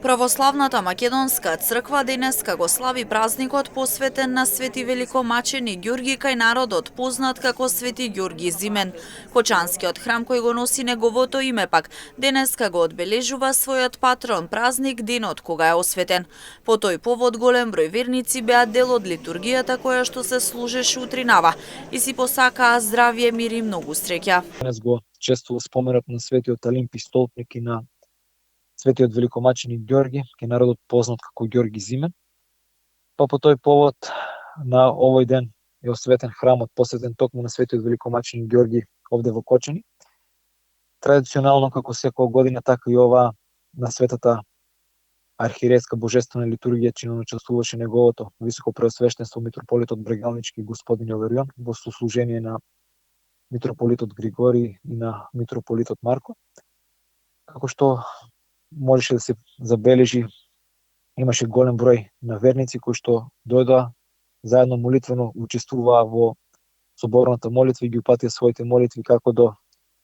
Православната македонска црква денеска го слави празникот посветен на Свети Великомачени Ѓурги кај народот познат како Свети Ѓурги Зимен. Кочанскиот храм кој го носи неговото име пак денеска го одбележува својот патрон празник денот кога е осветен. По тој повод голем број верници беа дел од литургијата која што се служеше утринава и си посакаа здравје, мир и многу среќа. Денес го чествува споменот на светиот Алимпи Столпник и на светиот великомаченик Ѓорги, кај народот познат како Ѓорги Зимен. Па по тој повод на овој ден е осветен храмот посветен токму на светиот великомаченик Ѓорги овде во Кочани. Традиционално како секоја година така и ова на светата архиерејска божествена литургија чинно учествуваше неговото високо преосвештенство митрополитот Брегалнички господин Оверион во сослужение на митрополитот Григори и на митрополитот Марко. Како што можеше да се забележи, имаше голем број на верници кои што дојдоа заедно молитвено учествуваа во соборната молитва и ги упатија своите молитви како до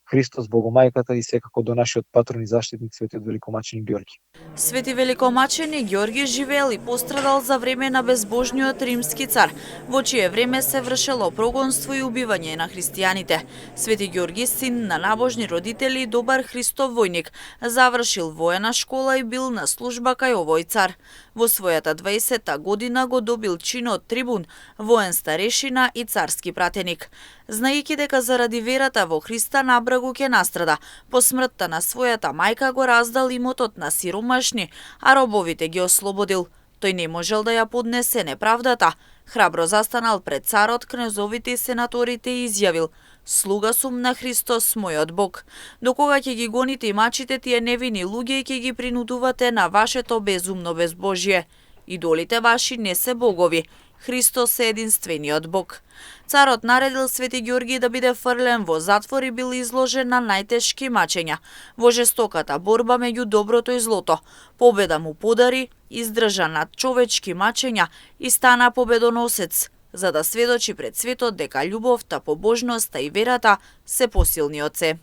Христос, Богомајката и секако до нашиот патрон и заштитник светиот великомаченик Ѓорги. Свети великомаченик Ѓорги живеел и пострадал за време на безбожниот римски цар, во чие време се вршело прогонство и убивање на христијаните. Свети Ѓорги, син на набожни родители и добар Христов војник, завршил воена школа и бил на служба кај овој цар. Во својата 20-та година го добил чинот трибун, воен старешина и царски пратеник. Знаејќи дека заради верата во Христа набрагу ќе настрада, по смртта на својата мајка го раздал имотот на сиромашни, а робовите ги ослободил. Тој не можел да ја поднесе неправдата. Храбро застанал пред царот, кнезовите и сенаторите и изјавил: "Слуга сум на Христос, мојот Бог. До кога ќе ги гоните и мачите тие невини луѓе и ќе ги принудувате на вашето безумно безбожие? Идолите ваши не се богови. Христос е единствениот Бог." Царот наредил Свети Ѓорги да биде фрлен во затвор и бил изложен на најтешки мачења. Во жестоката борба меѓу доброто и злото, победа му подари, издржа над човечки мачења и стана победоносец, за да сведочи пред светот дека љубовта, побожноста и верата се посилни од се.